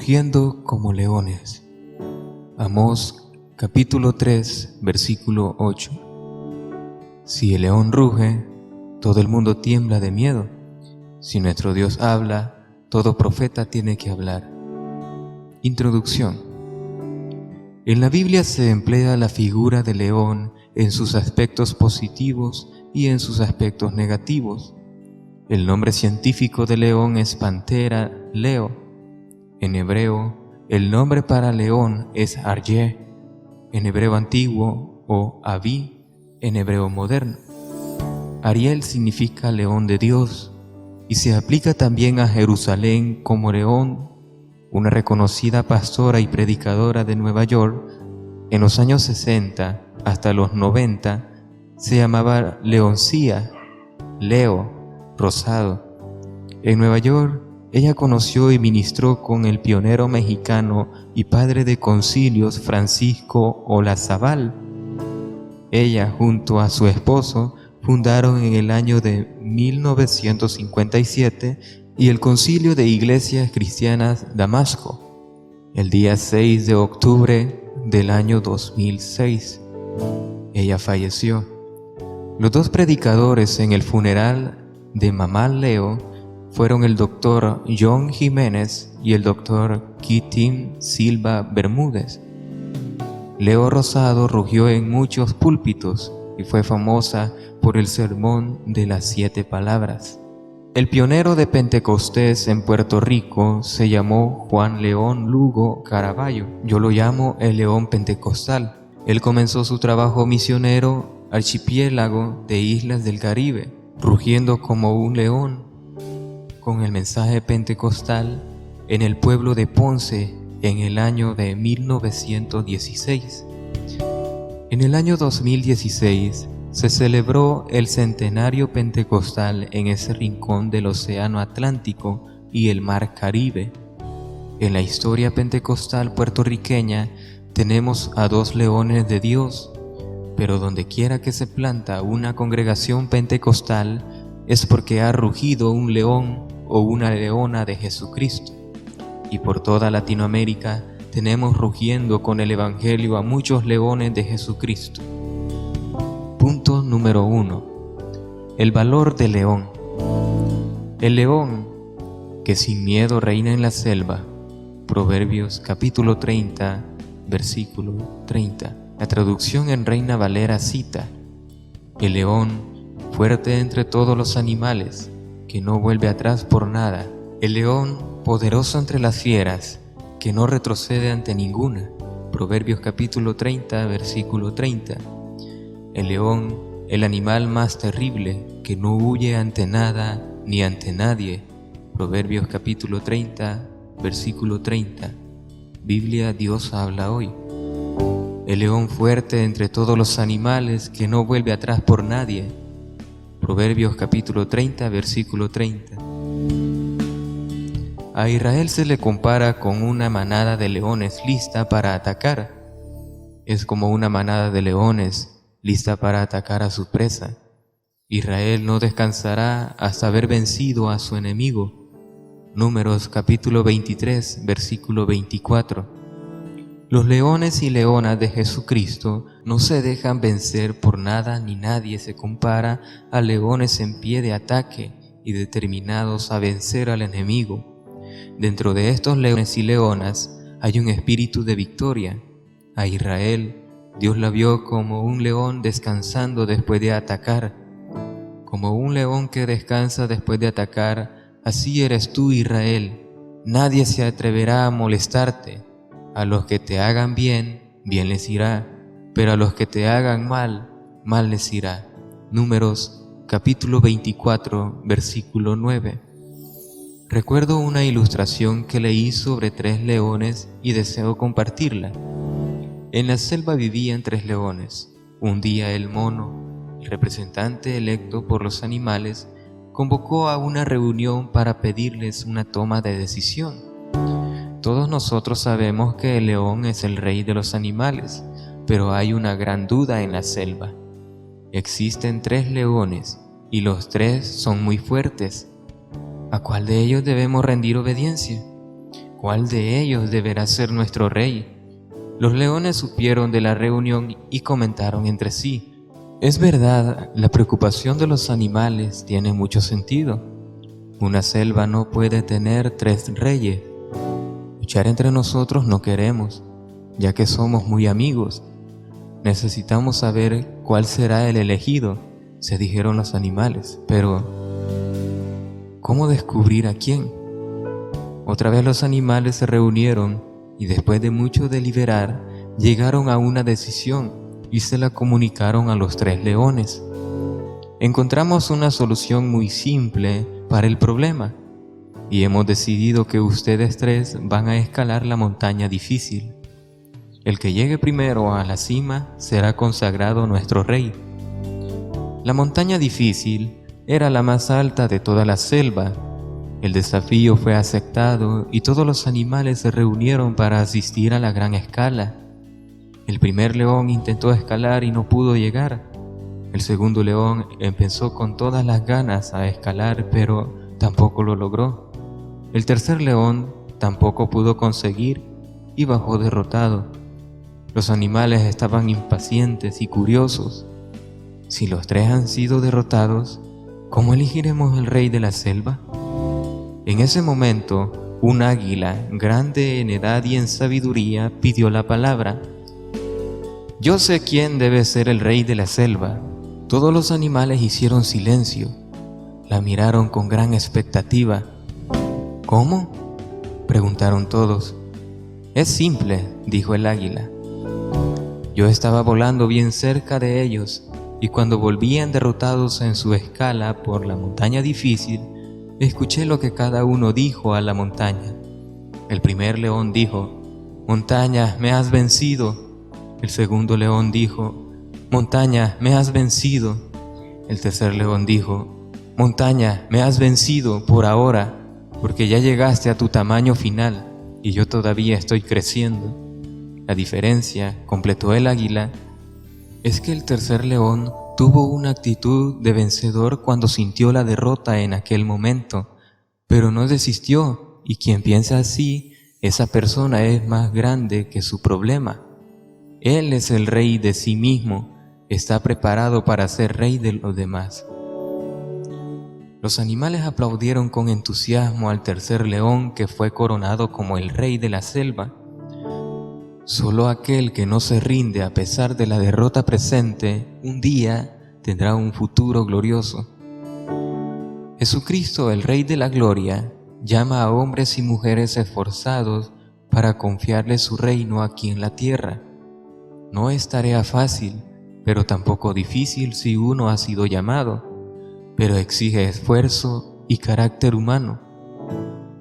rugiendo como leones. Amós capítulo 3, versículo 8. Si el león ruge, todo el mundo tiembla de miedo. Si nuestro Dios habla, todo profeta tiene que hablar. Introducción. En la Biblia se emplea la figura del león en sus aspectos positivos y en sus aspectos negativos. El nombre científico de león es Panthera leo. En hebreo, el nombre para león es Aryeh, en hebreo antiguo, o Abí, en hebreo moderno. Ariel significa león de Dios y se aplica también a Jerusalén como león. Una reconocida pastora y predicadora de Nueva York, en los años 60 hasta los 90, se llamaba Leoncía, Leo, Rosado. En Nueva York, ella conoció y ministró con el pionero mexicano y padre de concilios Francisco Olazabal. Ella, junto a su esposo, fundaron en el año de 1957 y el Concilio de Iglesias Cristianas Damasco, el día 6 de octubre del año 2006. Ella falleció. Los dos predicadores en el funeral de Mamá Leo fueron el doctor John Jiménez y el doctor Kitim Silva Bermúdez. Leo Rosado rugió en muchos púlpitos y fue famosa por el sermón de las 7 palabras. El pionero de Pentecostés en Puerto Rico se llamó Juan León Lugo Caraballo. Yo lo llamo el León Pentecostal. Él comenzó su trabajo misionero archipiélago de islas del Caribe, rugiendo como un león, con el mensaje pentecostal en el pueblo de Ponce en el año de 1916. En el año 2016 se celebró el centenario pentecostal en ese rincón del Océano Atlántico y el Mar Caribe. En la historia pentecostal puertorriqueña tenemos a 2 leones de Dios, pero donde quiera que se planta una congregación pentecostal es porque ha rugido un león o una leona de Jesucristo. Y por toda Latinoamérica tenemos rugiendo con el Evangelio a muchos leones de Jesucristo. Punto número 1. El valor del león. El león, que sin miedo reina en la selva. Proverbios capítulo 30, versículo 30. La traducción en Reina Valera cita: el león, fuerte entre todos los animales, que no vuelve atrás por nada. El león, poderoso entre las fieras, que no retrocede ante ninguna. Proverbios capítulo 30, versículo 30. El león, el animal más terrible, que no huye ante nada ni ante nadie. Proverbios capítulo 30, versículo 30. Biblia Dios habla hoy. El león fuerte entre todos los animales, que no vuelve atrás por nadie. Proverbios capítulo 30, versículo 30. A Israel se le compara con una manada de leones lista para atacar. Es como una manada de leones lista para atacar a su presa. Israel no descansará hasta haber vencido a su enemigo. Números capítulo 23, versículo 24. Los leones y leonas de Jesucristo no se dejan vencer por nada ni nadie se compara a leones en pie de ataque y determinados a vencer al enemigo. Dentro de estos leones y leonas hay un espíritu de victoria. A Israel, Dios la vio como un león descansando después de atacar. Como un león que descansa después de atacar, así eres tú, Israel. Nadie se atreverá a molestarte. A los que te hagan bien, bien les irá, pero a los que te hagan mal, mal les irá. Números capítulo 24, versículo 9. Recuerdo una ilustración que leí sobre 3 leones y deseo compartirla. En la selva vivían 3 leones. Un día el mono, el representante electo por los animales, convocó a una reunión para pedirles una toma de decisión. Todos nosotros sabemos que el león es el rey de los animales, pero hay una gran duda en la selva. Existen 3 leones y los 3 son muy fuertes. ¿A cuál de ellos debemos rendir obediencia? ¿cuál de ellos deberá ser nuestro rey? Los leones supieron de la reunión y comentaron entre sí: es verdad, la preocupación de los animales tiene mucho sentido. Una selva no puede tener 3 reyes. Luchar entre nosotros no queremos, ya que somos muy amigos. Necesitamos saber cuál será el elegido, se dijeron los animales. Pero, ¿cómo descubrir a quién? Otra vez los animales se reunieron y después de mucho deliberar, llegaron a una decisión y se la comunicaron a los 3 leones. Encontramos una solución muy simple para el problema y hemos decidido que ustedes 3 van a escalar la montaña difícil. El que llegue primero a la cima será consagrado nuestro rey. La montaña difícil era la más alta de toda la selva. El desafío fue aceptado y todos los animales se reunieron para asistir a la gran escala. El primer león intentó escalar y no pudo llegar. El segundo león empezó con todas las ganas a escalar, pero tampoco lo logró. El tercer león tampoco pudo conseguir y bajó derrotado. Los animales estaban impacientes y curiosos. Si los 3 han sido derrotados, ¿cómo elegiremos el rey de la selva? En ese momento, un águila, grande en edad y en sabiduría, pidió la palabra. Yo sé quién debe ser el rey de la selva. Todos los animales hicieron silencio. La miraron con gran expectativa. ¿Cómo?, preguntaron todos. Es simple, dijo el águila. Yo estaba volando bien cerca de ellos, y cuando volvían derrotados en su escala por la montaña difícil, escuché lo que cada uno dijo a la montaña. El primer león dijo: montaña, me has vencido. El segundo león dijo: montaña, me has vencido. El tercer león dijo: montaña, me has vencido por ahora, porque ya llegaste a tu tamaño final y yo todavía estoy creciendo. La diferencia, completó el águila, es que el tercer león tuvo una actitud de vencedor cuando sintió la derrota en aquel momento, pero no desistió, y quien piensa así, esa persona es más grande que su problema. Él es el rey de sí mismo, está preparado para ser rey de los demás. Los animales aplaudieron con entusiasmo al tercer león que fue coronado como el rey de la selva. Solo aquel que no se rinde a pesar de la derrota presente, un día tendrá un futuro glorioso. Jesucristo, el Rey de la Gloria, llama a hombres y mujeres esforzados para confiarle su reino aquí en la tierra. No es tarea fácil, pero tampoco difícil si uno ha sido llamado, pero exige esfuerzo y carácter humano.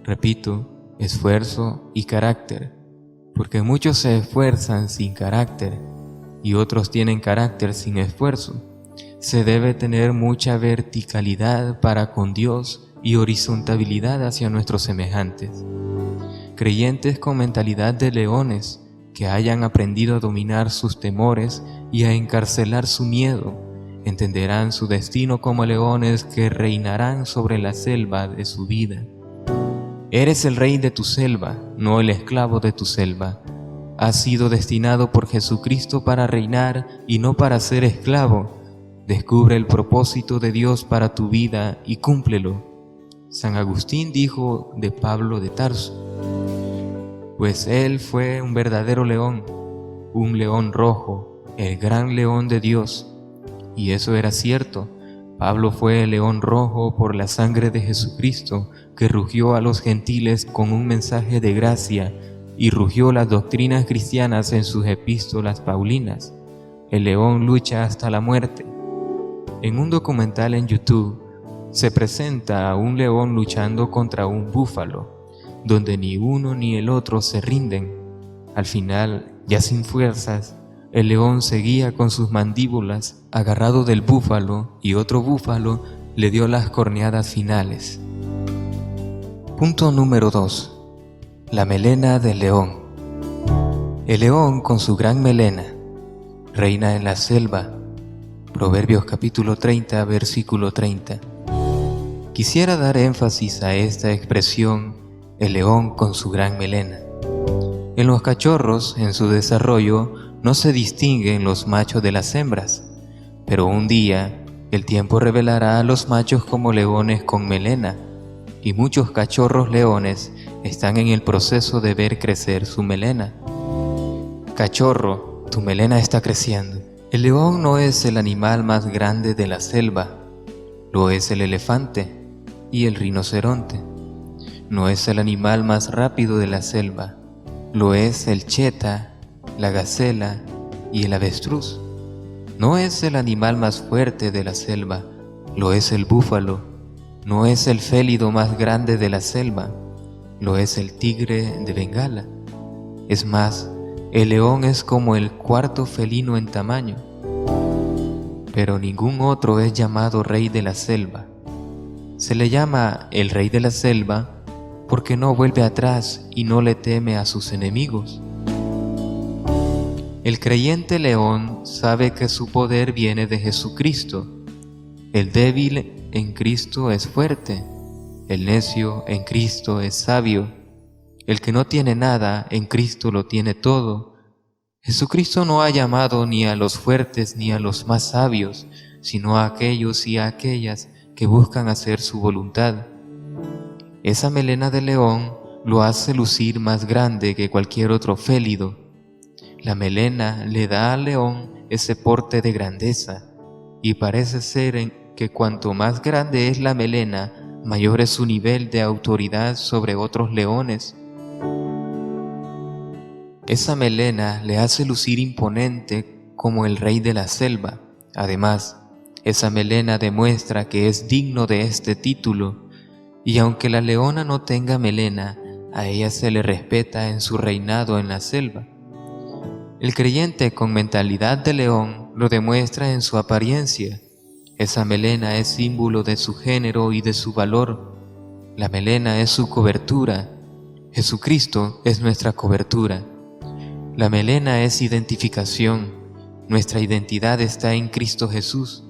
Repito, esfuerzo y carácter. Porque muchos se esfuerzan sin carácter y otros tienen carácter sin esfuerzo. Se debe tener mucha verticalidad para con Dios y horizontabilidad hacia nuestros semejantes. Creyentes con mentalidad de leones que hayan aprendido a dominar sus temores y a encarcelar su miedo, entenderán su destino como leones que reinarán sobre la selva de su vida. Eres el rey de tu selva, no el esclavo de tu selva. Has sido destinado por Jesucristo para reinar y no para ser esclavo. Descubre el propósito de Dios para tu vida y cúmplelo. San Agustín dijo de Pablo de Tarso: pues él fue un verdadero león, un león rojo, el gran león de Dios. Y eso era cierto. Pablo fue el león rojo por la sangre de Jesucristo, que rugió a los gentiles con un mensaje de gracia y rugió las doctrinas cristianas en sus epístolas paulinas. El león lucha hasta la muerte. En un documental en YouTube se presenta a un león luchando contra un búfalo, donde ni uno ni el otro se rinden. Al final, ya sin fuerzas, el león seguía con sus mandíbulas agarrado del búfalo y otro búfalo le dio las corneadas finales. Punto número 2. La melena del león. El león con su gran melena reina en la selva. Proverbios capítulo 30, versículo 30. Quisiera dar énfasis a esta expresión el león con su gran melena. En los cachorros, en su desarrollo, no se distinguen los machos de las hembras, pero un día el tiempo revelará a los machos como leones con melena, y muchos cachorros leones están en el proceso de ver crecer su melena. Cachorro, tu melena está creciendo. El león no es el animal más grande de la selva, lo es el elefante y el rinoceronte. No es el animal más rápido de la selva, lo es el cheta, la gacela y el avestruz. No es el animal más fuerte de la selva, lo es el búfalo. No es el félido más grande de la selva, lo es el tigre de Bengala. Es más, el león es como el cuarto felino en tamaño. Pero ningún otro es llamado rey de la selva. Se le llama el rey de la selva porque no vuelve atrás y no le teme a sus enemigos. El creyente león sabe que su poder viene de Jesucristo. El débil en Cristo es fuerte, el necio en Cristo es sabio, el que no tiene nada en Cristo lo tiene todo. Jesucristo no ha llamado ni a los fuertes ni a los más sabios, sino a aquellos y a aquellas que buscan hacer su voluntad. Esa melena de león lo hace lucir más grande que cualquier otro félido. La melena le da al león ese porte de grandeza, y parece ser que cuanto más grande es la melena, mayor es su nivel de autoridad sobre otros leones. Esa melena le hace lucir imponente como el rey de la selva. Además, esa melena demuestra que es digno de este título, y aunque la leona no tenga melena, a ella se le respeta en su reinado en la selva. El creyente con mentalidad de león lo demuestra en su apariencia. Esa melena es símbolo de su género y de su valor. La melena es su cobertura. Jesucristo es nuestra cobertura. La melena es identificación. Nuestra identidad está en Cristo Jesús.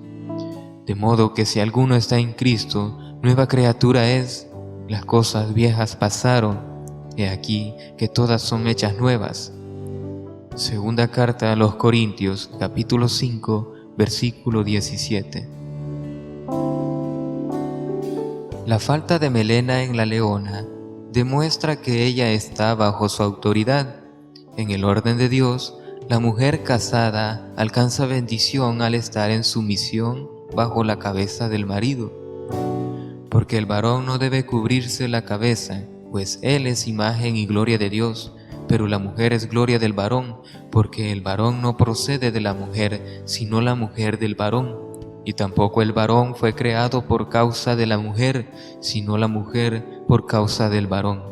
De modo que si alguno está en Cristo, nueva criatura es. Las cosas viejas pasaron, he aquí que todas son hechas nuevas. Segunda carta a los Corintios, capítulo 5, versículo 17. La falta de melena en la leona demuestra que ella está bajo su autoridad. En el orden de Dios, la mujer casada alcanza bendición al estar en sumisión bajo la cabeza del marido. Porque el varón no debe cubrirse la cabeza, pues él es imagen y gloria de Dios, pero la mujer es gloria del varón, porque el varón no procede de la mujer, sino la mujer del varón. Y tampoco el varón fue creado por causa de la mujer, sino la mujer por causa del varón.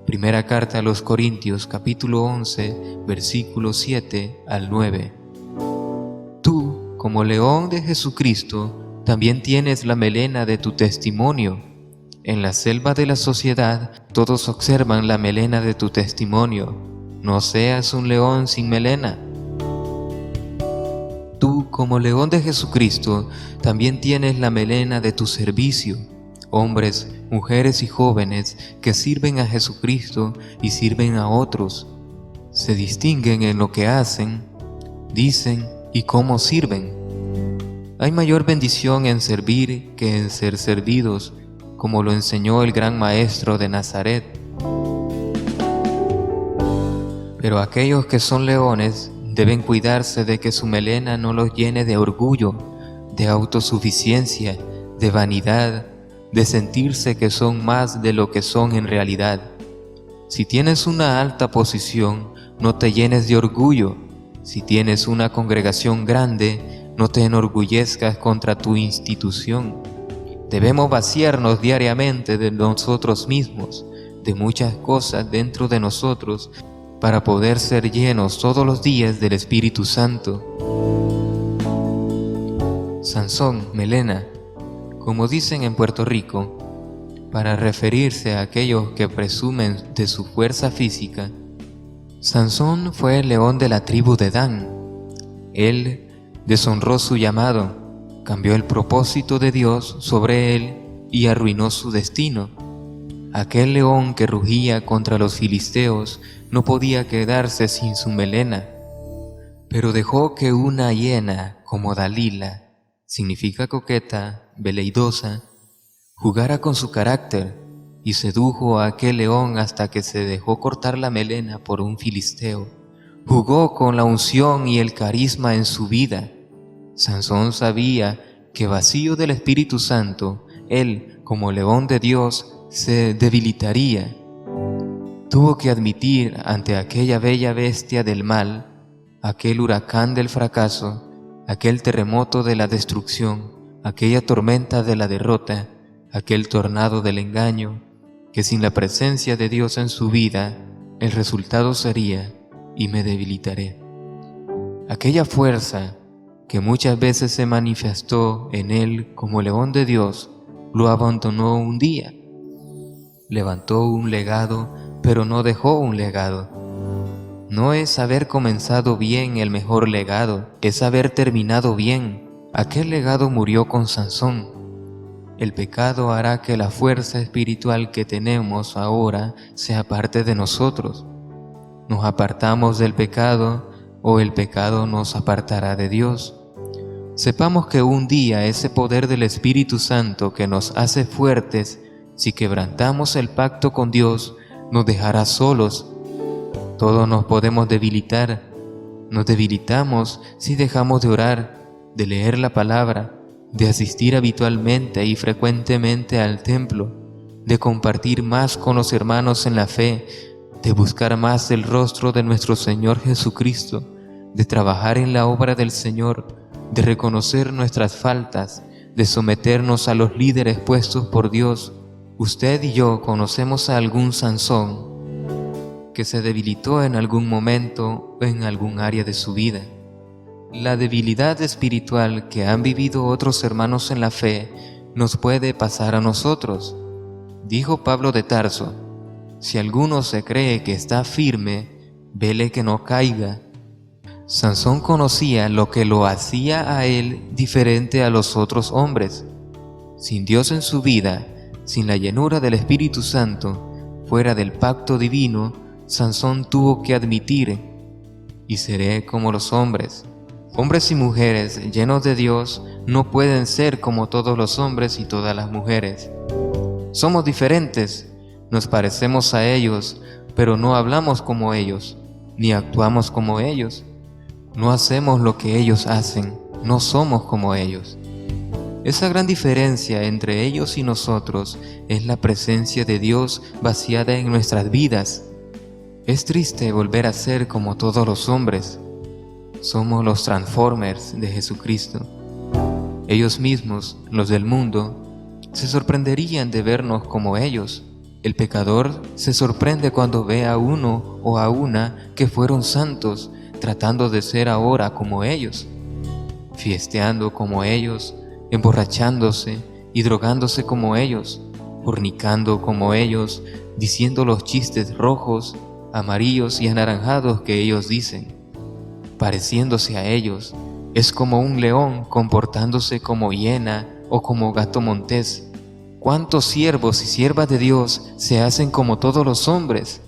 Primera carta a los Corintios, capítulo 11, versículos 7 al 9. Tú, como león de Jesucristo, también tienes la melena de tu testimonio. En la selva de la sociedad, todos observan la melena de tu testimonio. No seas un león sin melena. Tú, como león de Jesucristo, también tienes la melena de tu servicio. Hombres, mujeres y jóvenes que sirven a Jesucristo y sirven a otros, se distinguen en lo que hacen, dicen y cómo sirven. Hay mayor bendición en servir que en ser servidos, como lo enseñó el gran maestro de Nazaret. Pero aquellos que son leones deben cuidarse de que su melena no los llene de orgullo, de autosuficiencia, de vanidad, de sentirse que son más de lo que son en realidad. Si tienes una alta posición, no te llenes de orgullo. Si tienes una congregación grande, no te enorgullezcas contra tu institución. Debemos vaciarnos diariamente de nosotros mismos, de muchas cosas dentro de nosotros, para poder ser llenos todos los días del Espíritu Santo. Sansón, melena, como dicen en Puerto Rico, para referirse a aquellos que presumen de su fuerza física. Sansón fue el león de la tribu de Dan. Él deshonró su llamado, cambió el propósito de Dios sobre él y arruinó su destino. Aquel león que rugía contra los filisteos no podía quedarse sin su melena, pero dejó que una hiena como Dalila, significa coqueta, veleidosa, jugara con su carácter y sedujo a aquel león hasta que se dejó cortar la melena por un filisteo. Jugó con la unción y el carisma en su vida. Sansón sabía que vacío del Espíritu Santo, él, como león de Dios, se debilitaría. Tuvo que admitir ante aquella bella bestia del mal, aquel huracán del fracaso, aquel terremoto de la destrucción, aquella tormenta de la derrota, aquel tornado del engaño, que sin la presencia de Dios en su vida, el resultado sería, y me debilitaré. Aquella fuerza que muchas veces se manifestó en él como león de Dios, lo abandonó un día. Levantó un legado, pero no dejó un legado. No es haber comenzado bien el mejor legado, es haber terminado bien. Aquel legado murió con Sansón. El pecado hará que la fuerza espiritual que tenemos ahora sea parte de nosotros. Nos apartamos del pecado o el pecado nos apartará de Dios. Sepamos que un día ese poder del Espíritu Santo que nos hace fuertes, si quebrantamos el pacto con Dios, nos dejará solos. Todos nos podemos debilitar. Nos debilitamos si dejamos de orar, de leer la palabra, de asistir habitualmente y frecuentemente al templo, de compartir más con los hermanos en la fe, de buscar más el rostro de nuestro Señor Jesucristo, de trabajar en la obra del Señor, de reconocer nuestras faltas, de someternos a los líderes puestos por Dios. Usted y yo conocemos a algún Sansón que se debilitó en algún momento o en algún área de su vida. La debilidad espiritual que han vivido otros hermanos en la fe nos puede pasar a nosotros. Dijo Pablo de Tarso: si alguno se cree que está firme, vele que no caiga. Sansón conocía lo que lo hacía a él diferente a los otros hombres. Sin Dios en su vida, sin la llenura del Espíritu Santo, fuera del pacto divino, Sansón tuvo que admitir: y seré como los hombres. Hombres y mujeres llenos de Dios no pueden ser como todos los hombres y todas las mujeres. Somos diferentes, nos parecemos a ellos, pero no hablamos como ellos, ni actuamos como ellos. No hacemos lo que ellos hacen, no somos como ellos. Esa gran diferencia entre ellos y nosotros es la presencia de Dios vaciada en nuestras vidas. Es triste volver a ser como todos los hombres. Somos los Transformers de Jesucristo. Ellos mismos, los del mundo, se sorprenderían de vernos como ellos. El pecador se sorprende cuando ve a uno o a una que fueron santos, tratando de ser ahora como ellos, fiesteando como ellos, emborrachándose y drogándose como ellos, fornicando como ellos, diciendo los chistes rojos, amarillos y anaranjados que ellos dicen, pareciéndose a ellos. Es como un león comportándose como hiena o como gato montés. ¿Cuántos siervos y siervas de Dios se hacen como todos los hombres?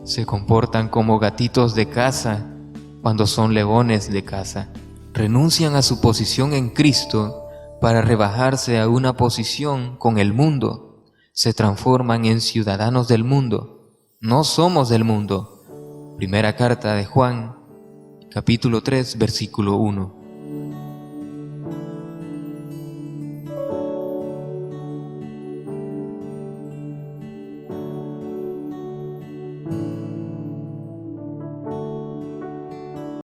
Se comportan como gatitos de casa cuando son leones de casa. Renuncian a su posición en Cristo para rebajarse a una posición con el mundo. Se transforman en ciudadanos del mundo. No somos del mundo. Primera carta de Juan, capítulo 3, versículo 1.